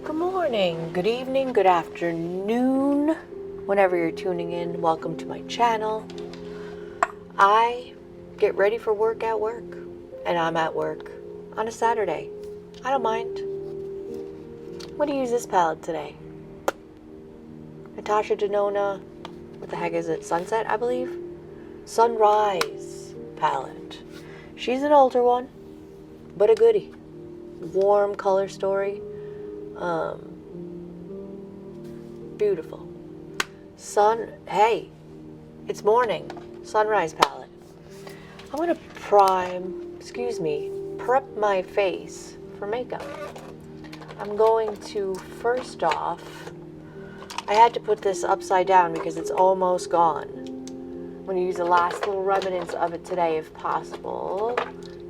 Good morning, good evening, good afternoon, whenever you're tuning in. Welcome to my channel. I get ready for work at work, and I'm at work on a Saturday. I don't mind. I'm going to use this palette today. Natasha Denona, what the heck is it? Sunset, I believe? Sunrise palette. She's an older one, but a goodie. Warm color story. Beautiful. Hey, it's morning. Sunrise palette. I'm going to prep my face for makeup. I'm going to, first off, I had to put this upside down because it's almost gone. I'm going to use the last little remnants of it today if possible.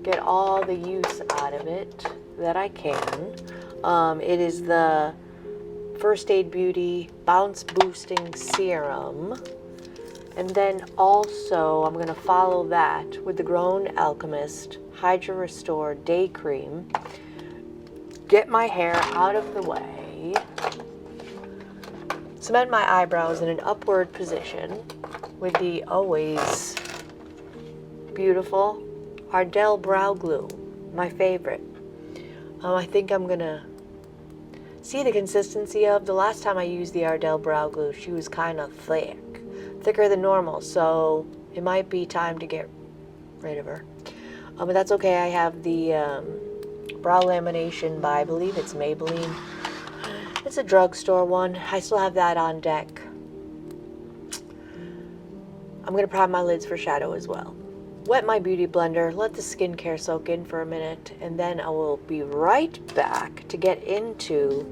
Get all the use out of it that I can. It is the First Aid Beauty Bounce Boosting Serum. And then also I'm going to follow that with the Grown Alchemist Hydra Restore Day Cream. Get my hair out of the way. Cement my eyebrows in an upward position with the always beautiful Ardell Brow Glue, my favorite. I think I'm going to see the consistency of, the last time I used the Ardell Brow Glue, she was kind of thick. Thicker than normal, so it might be time to get rid of her. But that's okay. I have the brow lamination by, I believe it's Maybelline. It's a drugstore one. I still have that on deck. I'm going to prime my lids for shadow as well. Wet my beauty blender, let the skincare soak in for a minute, and then I will be right back to get into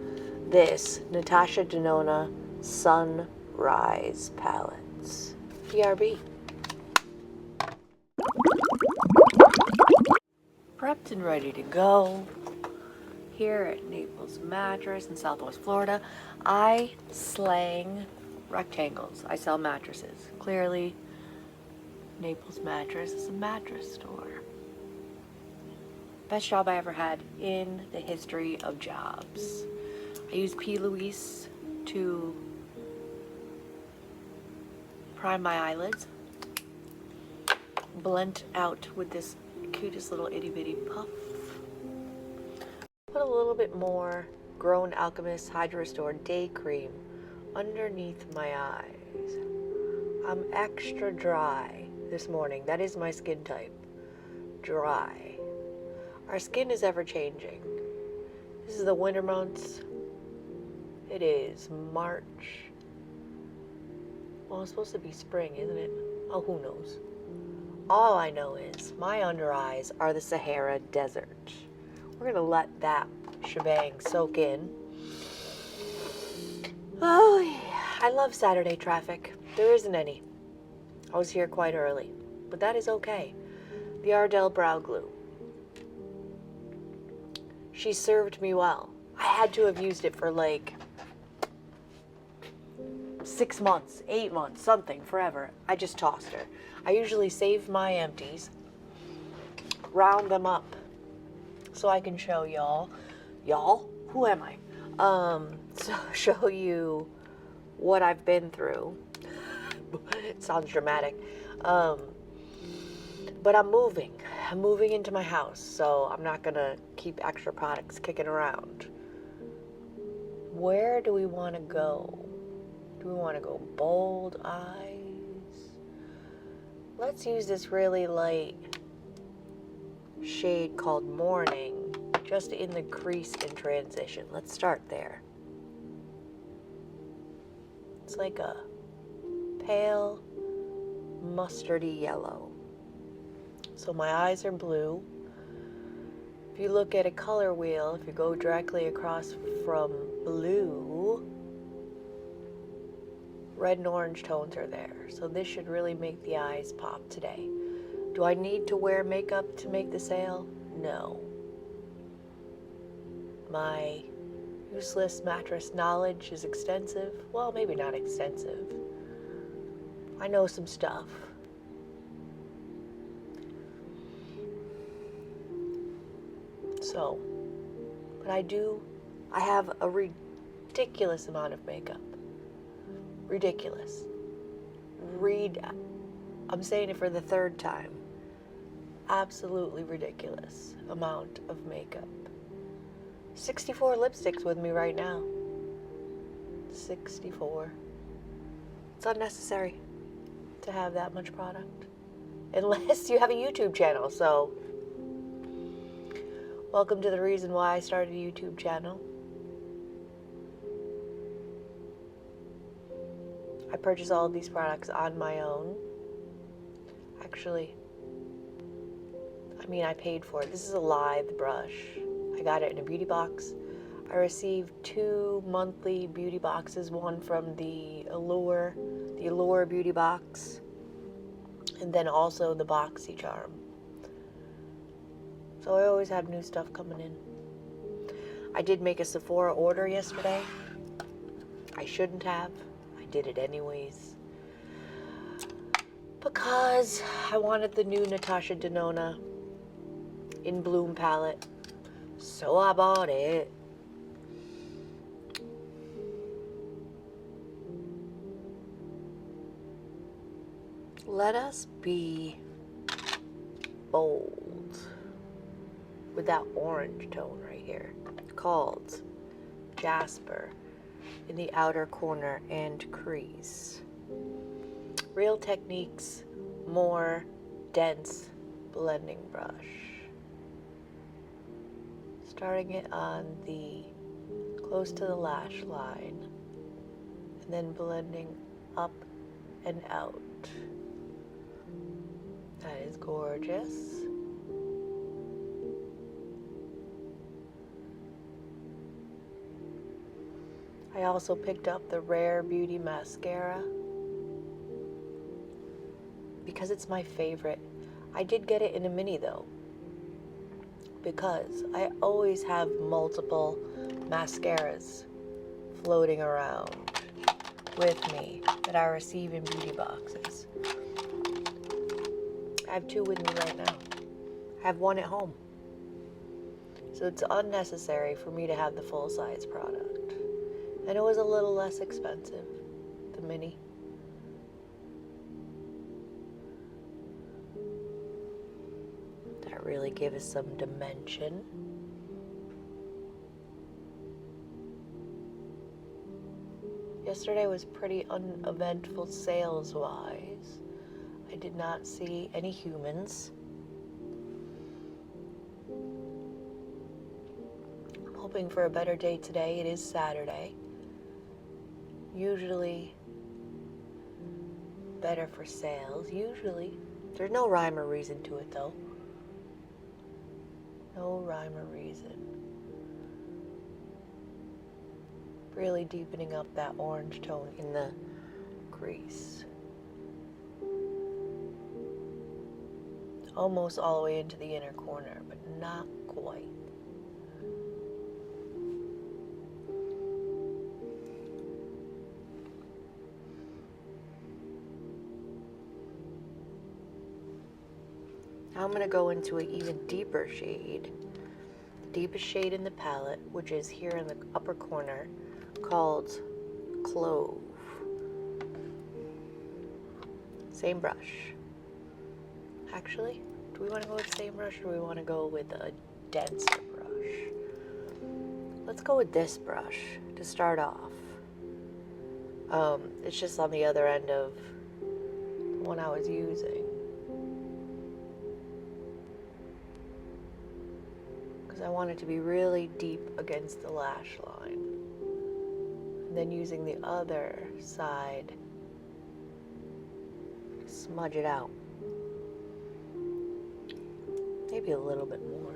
this Natasha Denona Sunrise Palettes. BRB. Prepped and ready to go. Here at Naples Mattress in Southwest Florida, I slang rectangles. I sell mattresses. Clearly, Naples Mattress is a mattress store. Best job I ever had in the history of jobs. I use P. Louise to prime my eyelids. Blend out with this cutest little itty bitty puff. Put a little bit more Grown Alchemist Hydra Restore Day Cream underneath my eyes. I'm extra dry this morning. That is my skin type. Dry. Our skin is ever changing. This is the winter months. It is March. Well, it's supposed to be spring, isn't it? Oh, who knows? All I know is my under eyes are the Sahara Desert. We're going to let that shebang soak in. Oh, yeah. I love Saturday traffic. There isn't any. I was here quite early, but that is okay. The Ardell Brow Glue. She served me well. I had to have used it for like 6 months, 8 months, something, forever. I just tossed her. I usually save my empties, round them up, so I can show y'all, who am I? So show you what I've been through. It sounds dramatic. But I'm moving into my house, so I'm not gonna keep extra products kicking around. Where do we want to go? Do we want to go bold eyes? Let's use this really light shade called Morning, just in the crease in transition. Let's start there. It's like a pale mustardy yellow. So my eyes are blue. If you look at a color wheel, if you go directly across from blue, red and orange tones are there. So this should really make the eyes pop today. Do I need to wear makeup to make the sale? No. My useless mattress knowledge is extensive. Well, maybe not extensive. I know some stuff. So, but I I have a ridiculous amount of makeup. Ridiculous. I'm saying it for the third time. Absolutely ridiculous amount of makeup. 64 lipsticks with me right now. 64. It's unnecessary to have that much product. Unless you have a YouTube channel, so welcome to the reason why I started a YouTube channel. I purchase all of these products on my own. Actually, I paid for it. This is a lithe brush. I got it in a beauty box. I received 2 monthly beauty boxes, one from the Allure beauty box, and then also the BoxyCharm. So I always have new stuff coming in. I did make a Sephora order yesterday. I shouldn't have. I did it anyways. Because I wanted the new Natasha Denona in Bloom palette. So I bought it. Let us be bold with that orange tone right here, called Jasper, in the outer corner and crease. Real Techniques, more dense blending brush. Starting it on the close to the lash line, and then blending up and out. That is gorgeous. I also picked up the Rare Beauty mascara because it's my favorite. I did get it in a mini though, because I always have multiple mascaras floating around with me that I receive in beauty boxes. I have 2 with me right now. I have 1 at home. So it's unnecessary for me to have the full-size product. And it was a little less expensive, the mini. That really gave us some dimension. Yesterday was pretty uneventful sales-wise. I did not see any humans. I'm hoping for a better day today. It is Saturday. Usually better for sales. Usually. There's no rhyme or reason to it though. No rhyme or reason. Really deepening up that orange tone in the crease. Almost all the way into the inner corner, but not quite. Now I'm going to go into an even deeper shade. The deepest shade in the palette, which is here in the upper corner, called Clove. Same brush. Actually, do we want to go with the same brush or do we want to go with a denser brush? Let's go with this brush to start off. It's just on the other end of the one I was using. Because I want it to be really deep against the lash line. And then using the other side to smudge it out. Maybe a little bit more.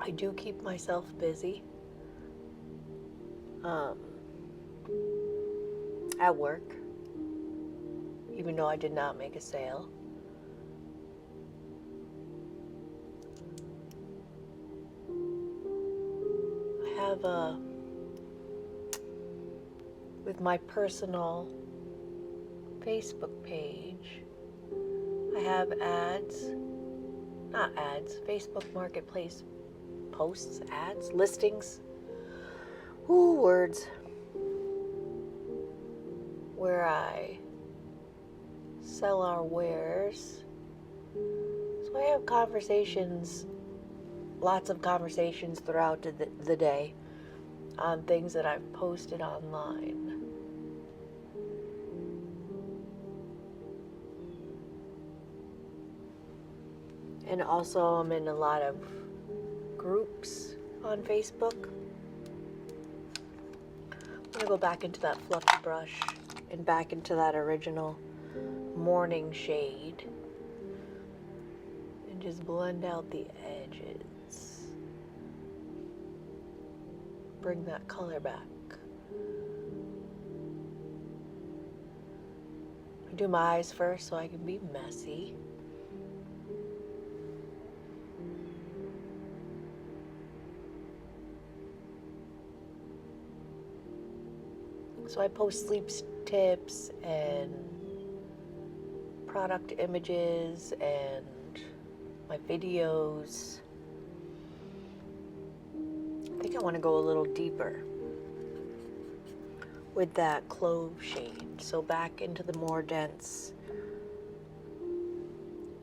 I do keep myself busy at work, even though I did not make a sale. I have with my personal Facebook page. I have ads, not ads, Facebook Marketplace posts, ads, listings, ooh, words, where I sell our wares. So I have conversations, lots of conversations throughout the day on things that I've posted online. And also I'm in a lot of groups on Facebook. I'm going to go back into that fluffy brush and back into that original morning shade and just blend out the edges. Bring that color back. I do my eyes first so I can be messy. So I post sleep tips and product images and my videos. I think I want to go a little deeper with that clove shade. So back into the more dense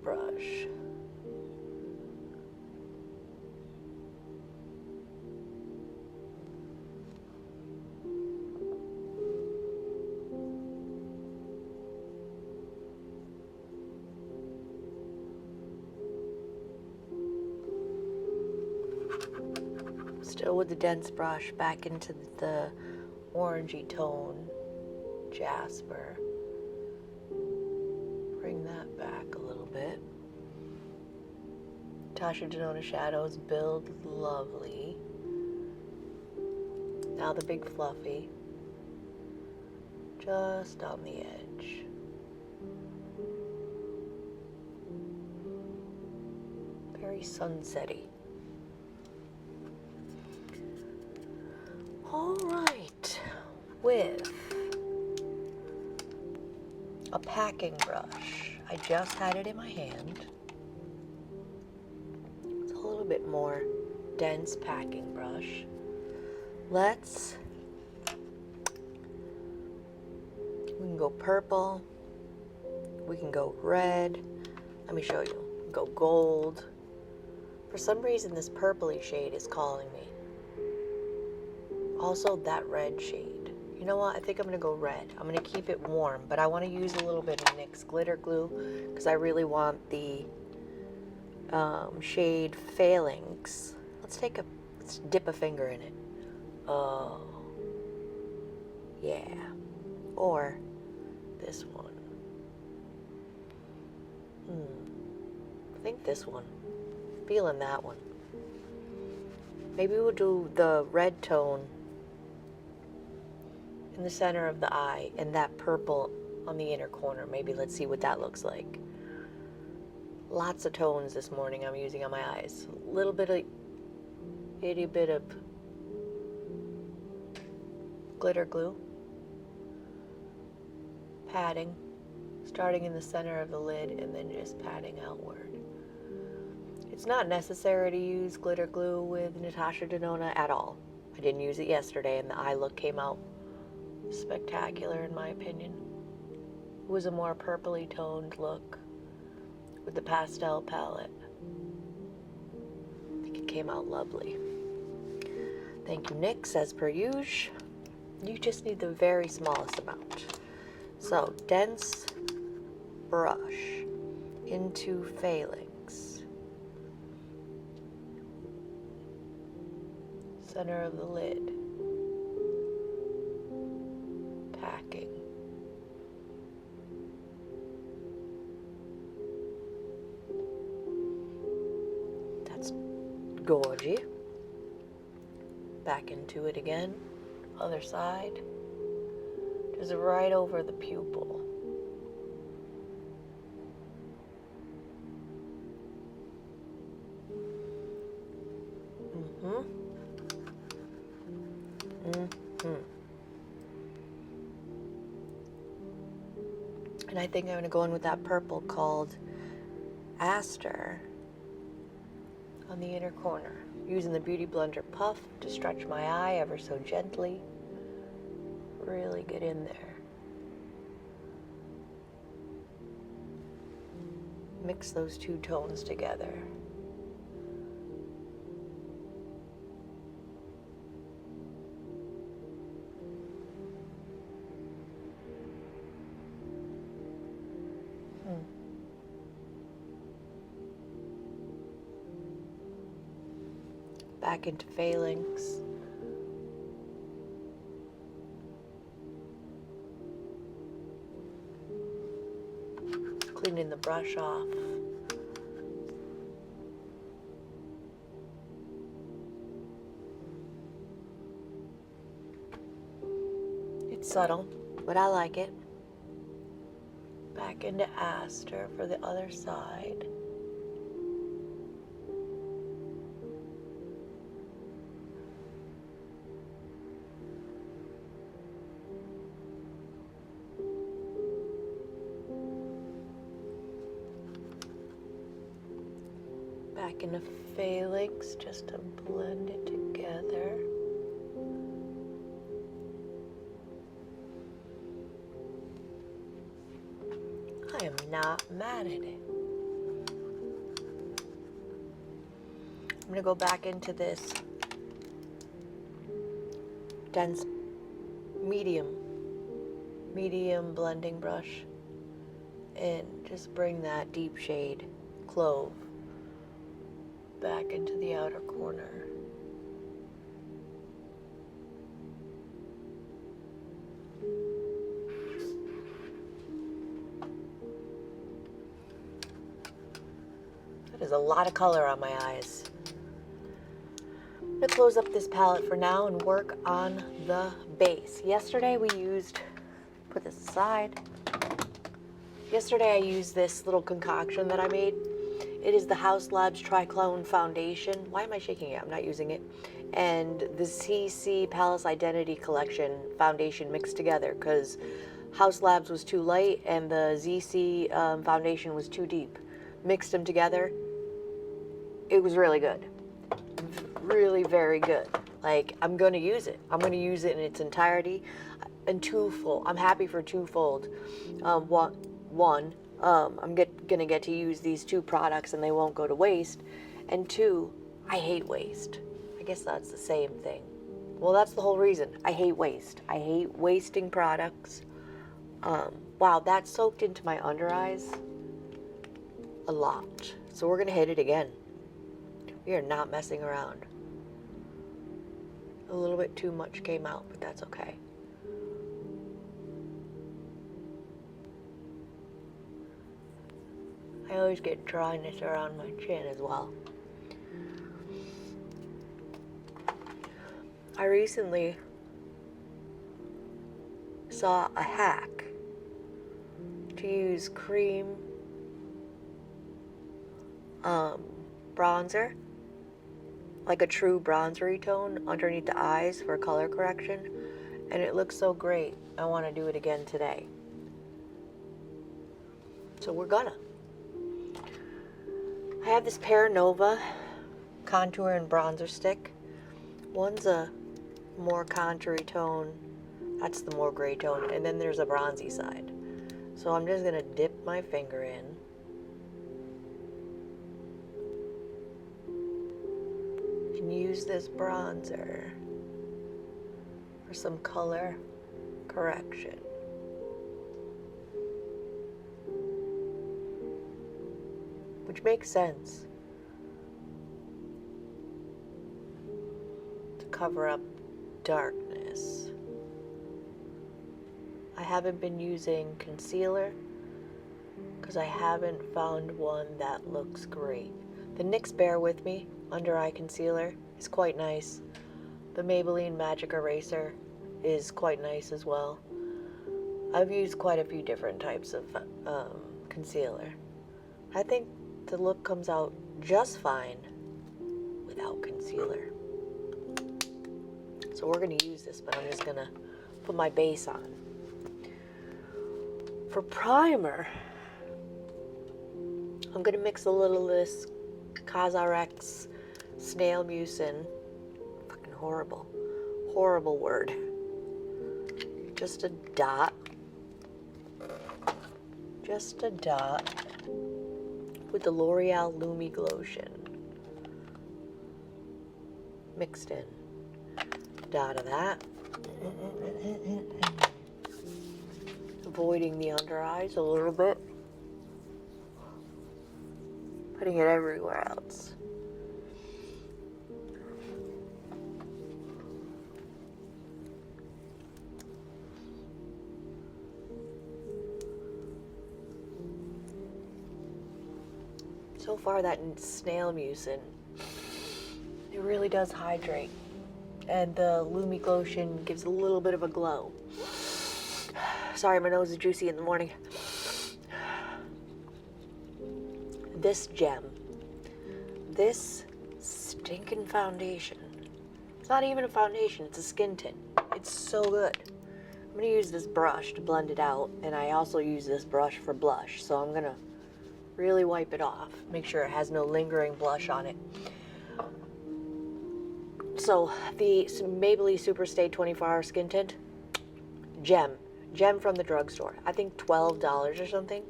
brush. Still with the dense brush, back into the orangey tone jasper. Bring that back a little bit. Natasha Denona shadows build lovely. Now the big fluffy, just on the edge. Very sunsetty. All right, with a packing brush. I just had it in my hand. It's a little bit more dense packing brush. We can go purple, we can go red, let me show you, go gold. For some reason this purpley shade is calling me. Also that red shade. You know what, I think I'm gonna go red. I'm gonna keep it warm, but I wanna use a little bit of NYX glitter glue because I really want the shade Phalanx. Let's dip a finger in it. Oh, yeah. Or this one. I think this one. Feeling that one. Maybe we'll do the red tone in the center of the eye and that purple on the inner corner. Maybe let's see what that looks like. Lots of tones this morning I'm using on my eyes. A little bit of itty bit of glitter glue. Padding, starting in the center of the lid and then just padding outward. It's not necessary to use glitter glue with Natasha Denona at all. I didn't use it yesterday and the eye look came out spectacular in my opinion. It was a more purpley toned look with the pastel palette. I think it came out lovely. Thank you, NYX, as per usual. You just need the very smallest amount. So, dense brush into Phalanx. Center of the lid. Packing. That's gorgy. Back into it again. Other side. Just right over the pupil. And I think I'm going to go in with that purple called Aster on the inner corner. Using the Beauty Blender Puff to stretch my eye ever so gently. Really get in there. Mix those two tones together. Back into phalanx. Cleaning the brush off. It's subtle, but I like it. Back into Aster for the other side. Back into phalanx just to blend it together. I am not mad at it. I'm going to go back into this dense medium blending brush and just bring that deep shade Clove back into the outer corner. That is a lot of color on my eyes. I'm going to close up this palette for now and work on the base. Yesterday we used, put this aside. Yesterday I used this little concoction that I made. It is the House Labs Triclone Foundation. Why am I shaking it? I'm not using it. And the CC Palace Identity Collection Foundation mixed together because House Labs was too light and the ZC foundation was too deep. Mixed them together. It was really good. Really very good. Like, I'm going to use it. I'm going to use it in its entirety. And twofold. I'm happy for twofold. One, I'm gonna get to use these two products and they won't go to waste. And two, I hate waste. I guess that's the same thing. Well, that's the whole reason. I hate waste. I hate wasting products. Wow, that soaked into my under eyes a lot. So we're gonna hit it again. We are not messing around. A little bit too much came out, but that's okay. I always get dryness around my chin as well. I recently saw a hack to use cream bronzer, like a true bronzery tone underneath the eyes for color correction, and it looks so great. I want to do it again today. So we're gonna. I have this Para Nova contour and bronzer stick. One's a more contoury tone, that's the more gray tone, and then there's a bronzy side. So I'm just gonna dip my finger in. And use this bronzer for some color correction. Which makes sense. To cover up darkness. I haven't been using concealer because I haven't found one that looks great. The NYX Bear With Me Under Eye Concealer is quite nice. The Maybelline Magic Eraser is quite nice as well. I've used quite a few different types of concealer. I think the look comes out just fine without concealer. So we're going to use this, but I'm just going to put my base on. For primer, I'm going to mix a little of this CosRX snail mucin. Fucking horrible. Horrible word. Just a dot. Just a dot. With the L'Oreal Lumi Glotion. Mixed in. Dot of that. Avoiding the under eyes a little bit. Putting it everywhere else. So far, that snail mucin, it really does hydrate. And the Lumi Glotion gives a little bit of a glow. Sorry, my nose is juicy in the morning. This gem, this stinking foundation. It's not even a foundation, it's a skin tint. It's so good. I'm gonna use this brush to blend it out, and I also use this brush for blush, so I'm gonna really wipe it off. Make sure it has no lingering blush on it. So the Maybelline Superstay 24-hour skin tint, gem from the drugstore. I think $12 or something.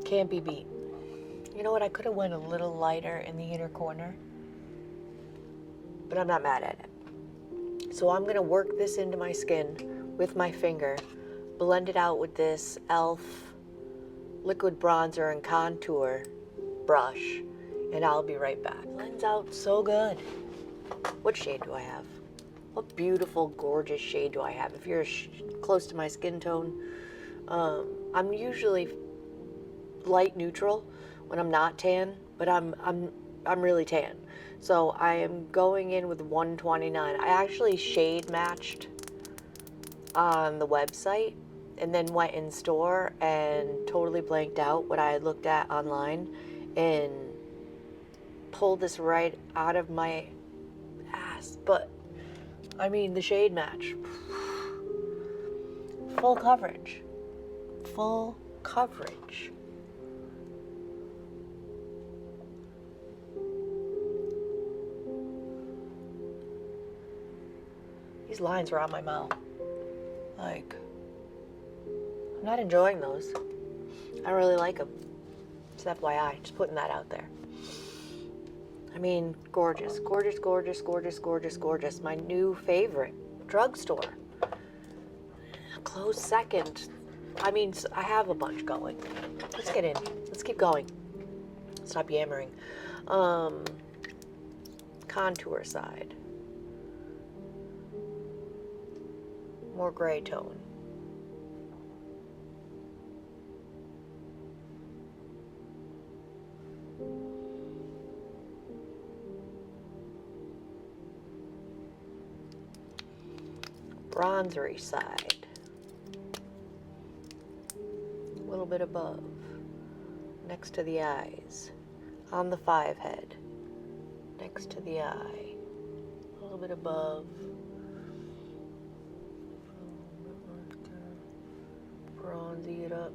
Can't be beat. You know what? I could have went a little lighter in the inner corner, but I'm not mad at it. So I'm gonna work this into my skin with my finger, blend it out with this e.l.f. liquid bronzer and contour brush, and I'll be right back. Blends out so good. What shade do I have? What beautiful, gorgeous shade do I have? If you're close to my skin tone, I'm usually light neutral when I'm not tan, but I'm really tan. So I am going in with 129. I actually shade matched on the website and then went in store and totally blanked out what I had looked at online and pulled this right out of my ass. But I mean, the shade match, full coverage, full coverage. These lines are on my mouth. Like, I'm not enjoying those. I don't really like them. Just FYI, just putting that out there. I mean, gorgeous, gorgeous, gorgeous, gorgeous, gorgeous, gorgeous. My new favorite drugstore. A close second. I mean, I have a bunch going. Let's get in. Let's keep going. Stop yammering. Contour side. More gray tone. Bronzery side. A little bit above. Next to the eyes. On the 5 head. Next to the eye. A little bit above. Bronzy it up.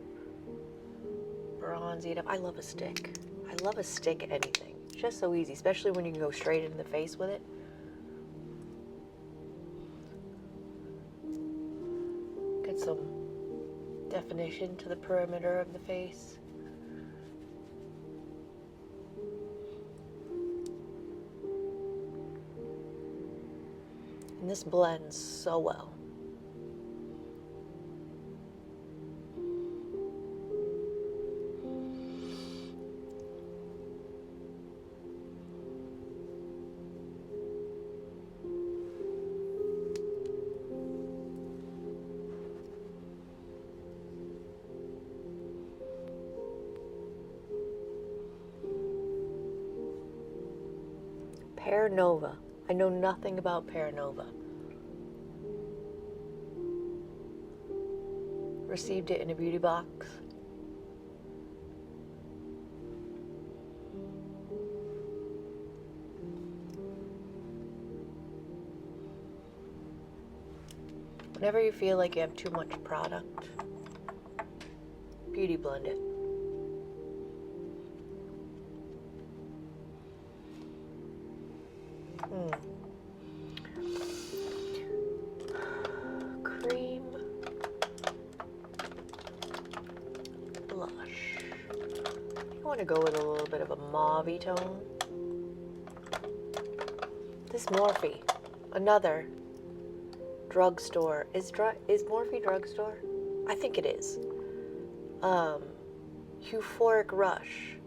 Bronzy it up. I love a stick. I love a stick at anything. It's just so easy, especially when you can go straight in the face with it. Get some definition to the perimeter of the face. And this blends so well. Pear Nova. I know nothing about Pear Nova. Received it in a beauty box. Whenever you feel like you have too much product, Beauty blend it. Cream blush. I want to go with a little bit of a mauve-y tone. This Morphe, another drugstore. Is Morphe drugstore? I think it is. Euphoric Rush.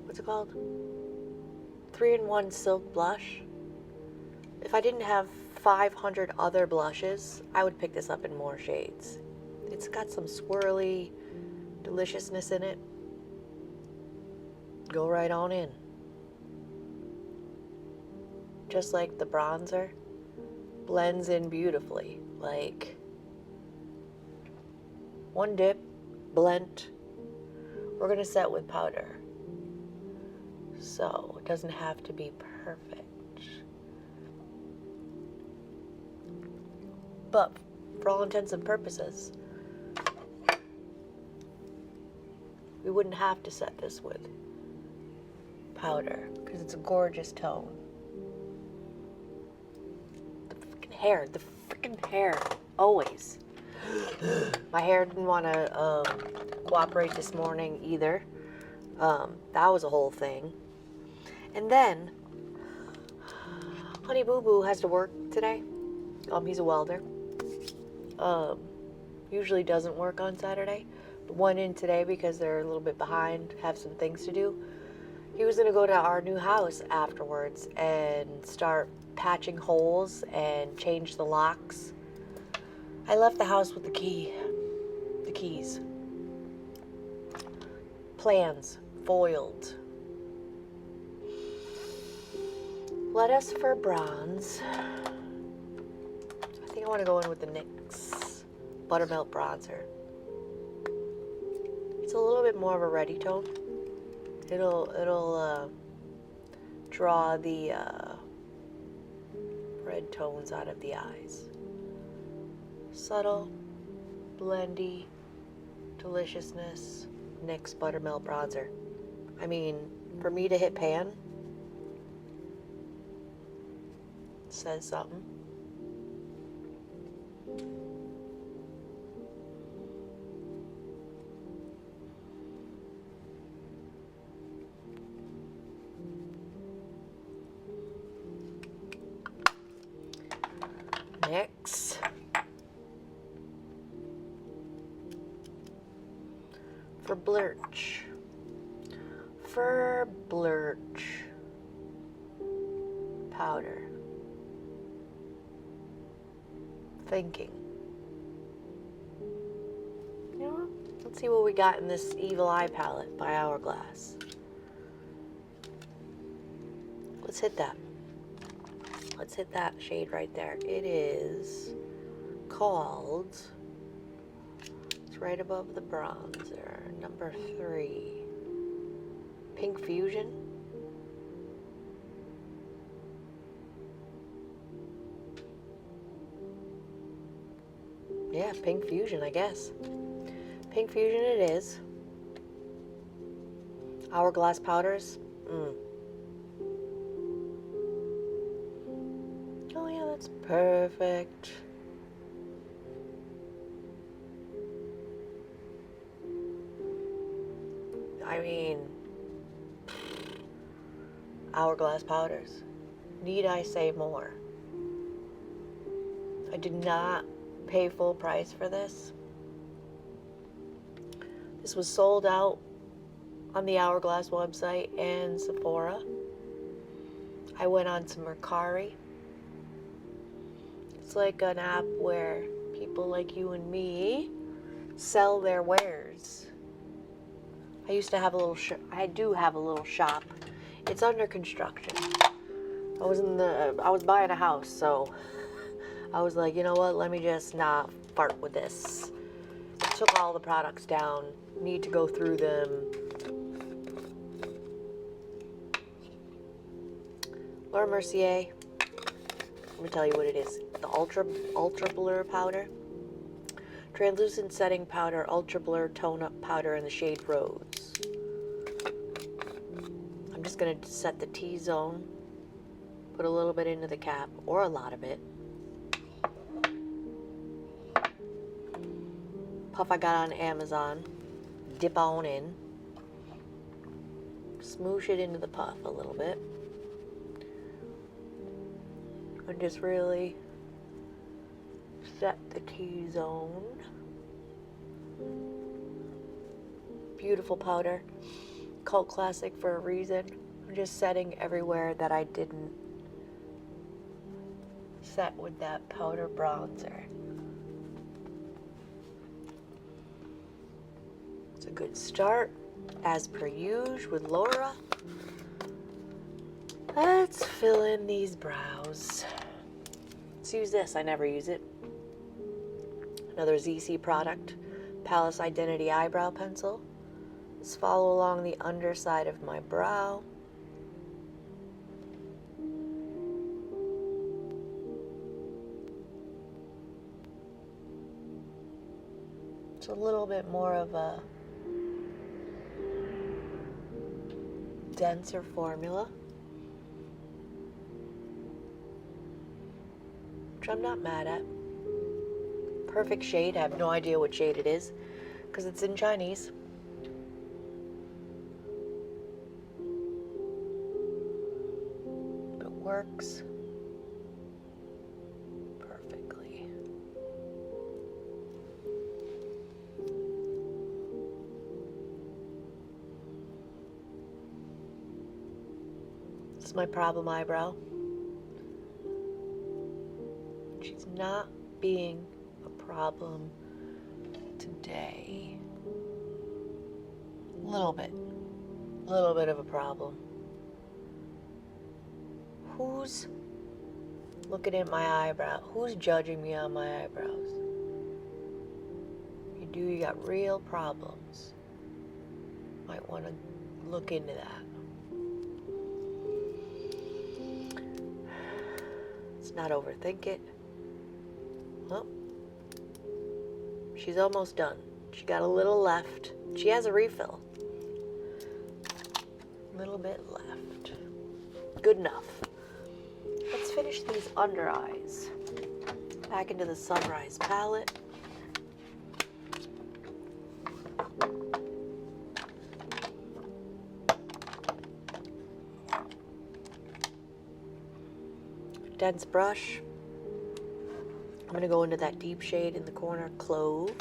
What's it called? 3-in-1 Silk Blush. If I didn't have 500 other blushes, I would pick this up in more shades. It's got some swirly deliciousness in it. Go right on in. Just like the bronzer, blends in beautifully. Like one dip, blend. We're gonna set with powder, so it doesn't have to be perfect. But for all intents and purposes, we wouldn't have to set this with powder because it's a gorgeous tone. The freaking hair, always. My hair didn't want to cooperate this morning either. That was a whole thing. And then, Honey Boo Boo has to work today. He's a welder. Usually doesn't work on Saturday, but went in today because they're a little bit behind, have some things to do. He was going to go to our new house afterwards and start patching holes and change the locks. I left the house with the keys. Plans, foiled. Let us for bronze. I think I want to go in with the NYX Buttermilk Bronzer. It's a little bit more of a reddy tone. It'll draw the red tones out of the eyes. Subtle, blendy, deliciousness, NYX Buttermilk Bronzer. I mean, for me to hit pan, says something. NYX. For Blurch powder. Thinking. You know what? Let's see what we got in this Evil Eye palette by Hourglass. Let's hit that. Let's hit that shade right there. It is called, it's right above the bronzer, number 3. Pink Fusion. Yeah, Pink Fusion, I guess. Pink Fusion it is. Hourglass powders. Oh yeah, that's perfect. I mean, Hourglass powders. Need I say more? I did not pay full price for this. This was sold out on the Hourglass website and Sephora. I went on to Mercari. It's like an app where people like you and me sell their wares. I used to have a little I do have a little shop. It's under construction. I was buying a house, so I was like, you know what, let me just not fart with this. Took all the products down, need to go through them. Laura Mercier, let me tell you what it is. The Ultra Blur powder. Translucent setting powder, ultra blur tone up powder in the shade Rose. I'm just going to set the T-zone, put a little bit into the cap, or a lot of it. Puff I got on Amazon, dip on in, smoosh it into the puff a little bit, and just really set the T-zone. Beautiful powder, cult classic for a reason. I'm just setting everywhere that I didn't set with that powder bronzer. It's a good start, as per usual with Laura. Let's fill in these brows. Let's use this, I never use it. Another Zeesea product, Palace Identity Eyebrow Pencil. Let's follow along the underside of my brow. It's a little bit more of a denser formula, which I'm not mad at. Perfect shade. I have no idea what shade it is because it's in Chinese. But it works perfectly. This is my problem eyebrow. She's not being a problem today. A little bit of a problem. Who's looking at my eyebrow? Who's judging me on my eyebrows? You got real problems. Might want to look into that. Let's not overthink it. Well, she's almost done. She got a little left. She has a refill. A little bit left. Good enough. Let's finish these under eyes. Back into the Sunrise palette. Dense brush. I'm going to go into that deep shade in the corner, Clove.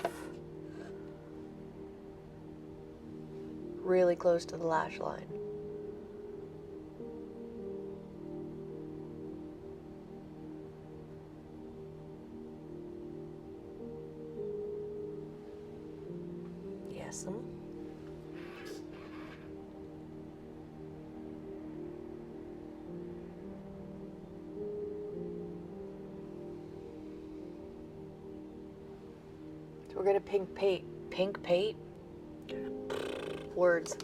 Really close to the lash line. Yes'm. We're gonna pink paint, words.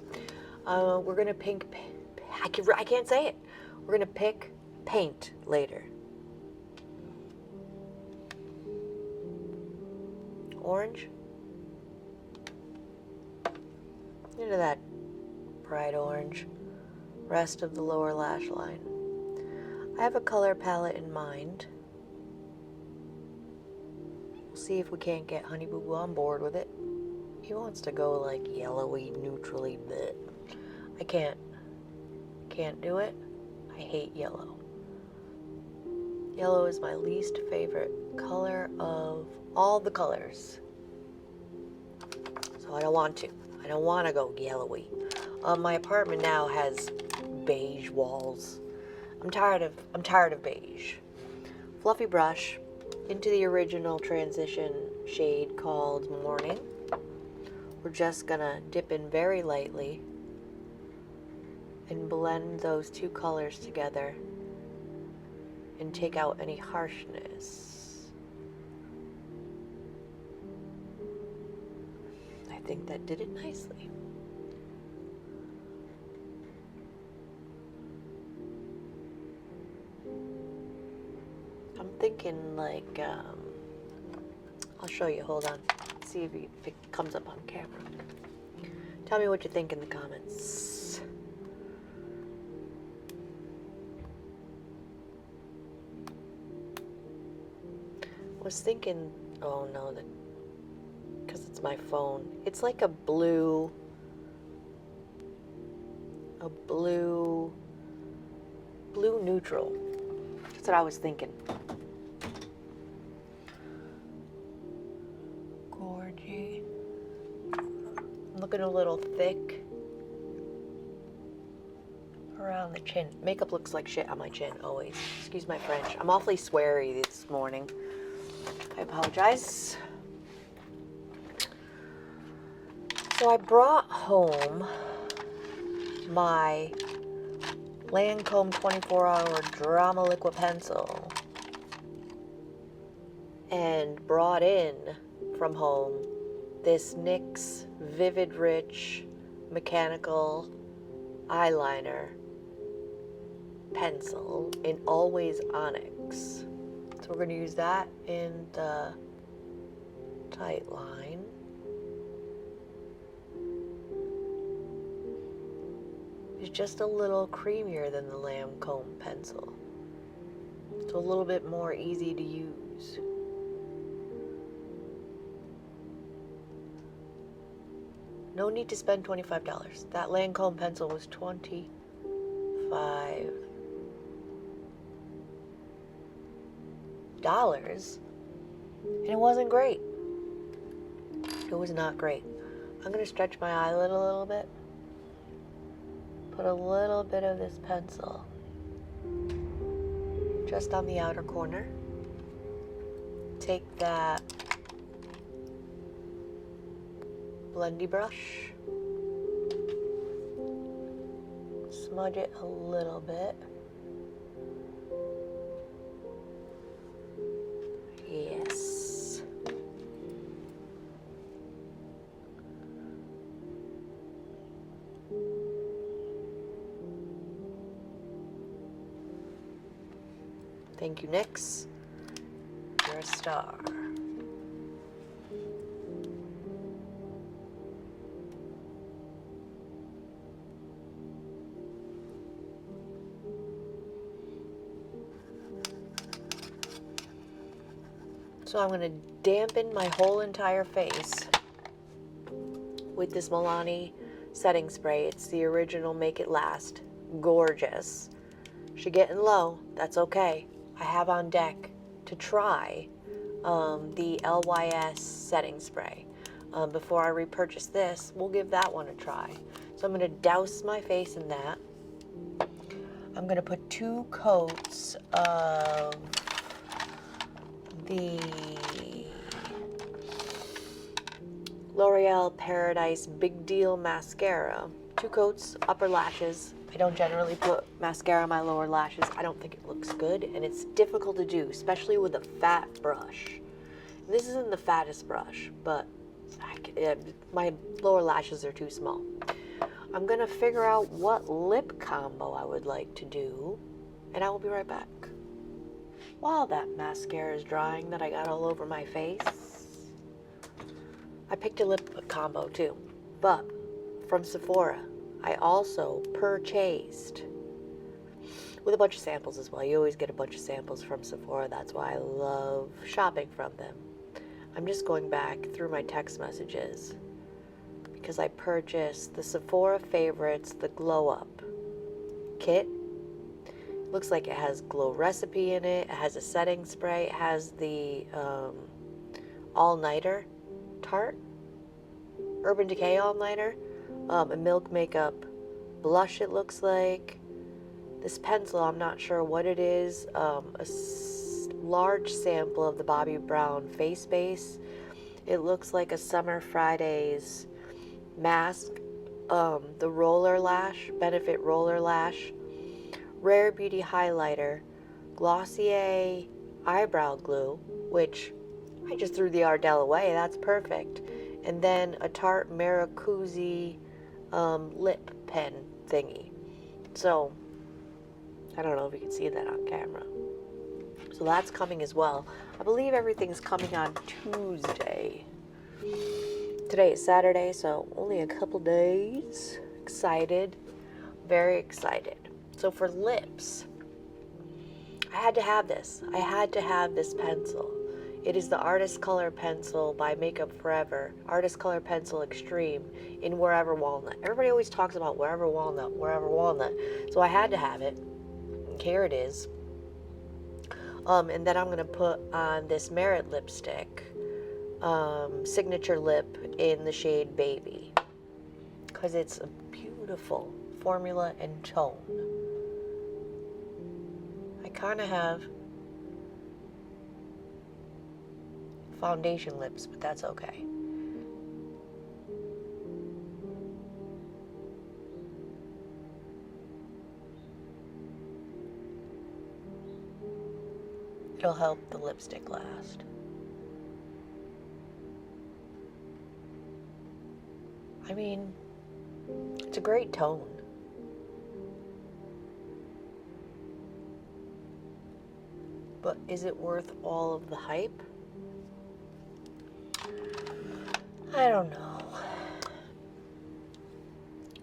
We're gonna I can't say it. We're gonna pick paint later. Orange. Into that bright orange. Rest of the lower lash line. I have a color palette in mind. See if we can't get Honey Boo Boo on board with it. He wants to go like yellowy, neutrally bit. I can't do it. I hate yellow. Yellow is my least favorite color of all the colors. So I don't want to. I don't want to go yellowy. My apartment now has beige walls. I'm tired of beige. Fluffy brush. Into the original transition shade called Morning. We're just gonna dip in very lightly and blend those two colors together and take out any harshness. I think that did it nicely. I'm thinking like, I'll show you, hold on. Let's see if it comes up on camera. Tell me what you think in the comments. I was thinking, oh no, because it's my phone. It's like a blue neutral. That's what I was thinking. Gorgy. I'm looking a little thick around the chin. Makeup looks like shit on my chin, always. Excuse my French. I'm awfully sweary this morning. I apologize. So I brought home my Lancome 24-hour Drama Liquid Pencil and brought in from home this NYX Vivid Rich Mechanical Eyeliner Pencil in Always Onyx. So we're going to use that in the tight line. It's just a little creamier than the Lancome pencil. It's a little bit more easy to use. No need to spend $25. That Lancome pencil was $25. And it wasn't great. It was not great. I'm going to stretch my eyelid a little bit. Put a little bit of this pencil just on the outer corner. Take that blendy brush, smudge it a little bit. Yes. Thank you, NYX. You're a star. So I'm going to dampen my whole entire face with this Milani setting spray. It's the original Make It Last. Gorgeous. She getting low. That's okay. I have on deck to try the LYS setting spray. Before I repurchase this, we'll give that one a try. So I'm going to douse my face in that. I'm going to put 2 coats of the L'Oreal Paradise Big Deal Mascara. 2 coats, upper lashes. I don't generally put mascara on my lower lashes. I don't think it looks good, and it's difficult to do, especially with a fat brush. This isn't the fattest brush, but my lower lashes are too small. I'm going to figure out what lip combo I would like to do, and I will be right back. While that mascara is drying that I got all over my face, I picked a lip combo too, but from Sephora. I also purchased, with a bunch of samples as well. You always get a bunch of samples from Sephora. That's why I love shopping from them. I'm just going back through my text messages because I purchased the Sephora Favorites, the Glow Up kit. Looks like it has Glow Recipe in it. It has a setting spray. It has the All-Nighter Tarte, Urban Decay All-Nighter. A Milk Makeup blush, it looks like. This pencil, I'm not sure what it is. A large sample of the Bobbi Brown face base. It looks like a Summer Fridays mask. The Roller Lash, Benefit Roller Lash. Rare Beauty Highlighter. Glossier Eyebrow Glue, which I just threw the Ardell away. That's perfect. And then a Tarte Maracuzzi lip pen thingy. So I don't know if you can see that on camera. So that's coming as well. I believe everything's coming on Tuesday. Today is Saturday, so only a couple days. Excited. Very excited. So for lips, I had to have this. I had to have this pencil. It is the Artist Color Pencil by Makeup Forever. Artist Color Pencil Extreme in Wherever Walnut. Everybody always talks about Wherever Walnut, Wherever Walnut. So I had to have it. Here it is. And then I'm going to put on this Merit lipstick. Signature lip in the shade Baby. Because it's a beautiful formula and tone. I kind of have foundation lips, but that's okay. It'll help the lipstick last. I mean, it's a great tone. But is it worth all of the hype? I don't know.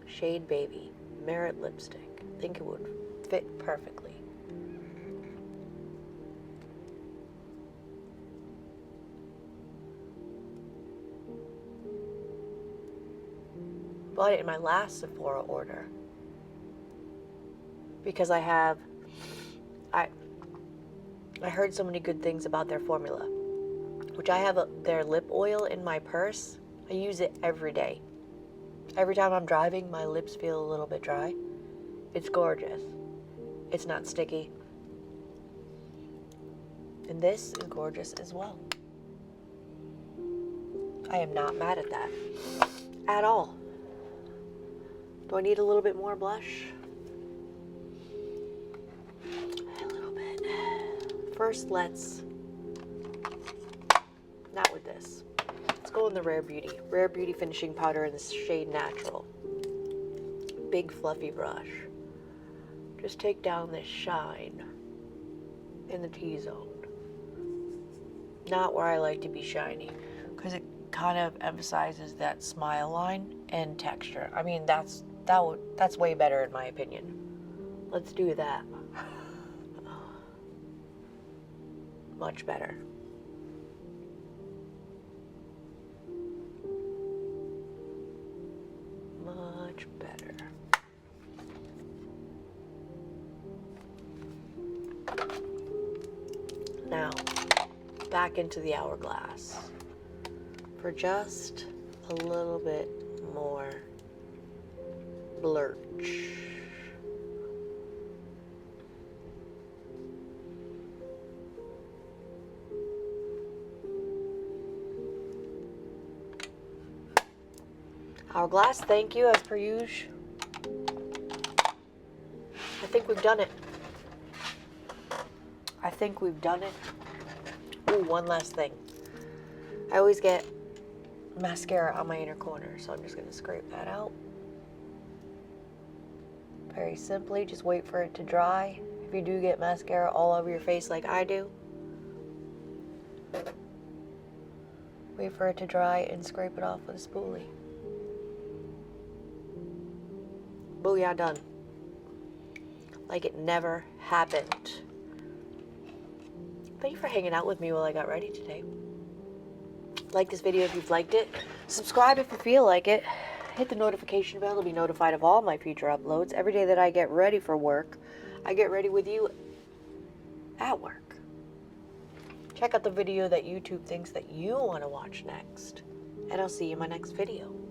Shade Baby, Merit lipstick. I think it would fit perfectly. Bought it in my last Sephora order because I heard so many good things about their formula, which I have their lip oil in my purse. I use it every day. Every time I'm driving, my lips feel a little bit dry. It's gorgeous. It's not sticky. And this is gorgeous as well. I am not mad at that at all. Do I need a little bit more blush? A little bit. First, not with this. Let's go in the Rare Beauty finishing powder in the shade Natural. Big fluffy brush. Just take down this shine in the T-zone. Not where I like to be shiny, because it kind of emphasizes that smile line and texture. I mean, that's way better in my opinion. Let's do that. Much better. Much better. Now, back into the hourglass for just a little bit more blurch. Hourglass, thank you as per usual. I think we've done it. I think we've done it. Ooh, one last thing. I always get mascara on my inner corner, so I'm just going to scrape that out. Very simply, just wait for it to dry. If you do get mascara all over your face like I do, wait for it to dry and scrape it off with a spoolie. Booyah, done. Like it never happened. Thank you for hanging out with me while I got ready today. Like this video if you've liked it. Subscribe if you feel like it. Hit the notification bell to be notified of all my future uploads. Every day that I get ready for work, I get ready with you at work. Check out the video that YouTube thinks that you want to watch next. And I'll see you in my next video.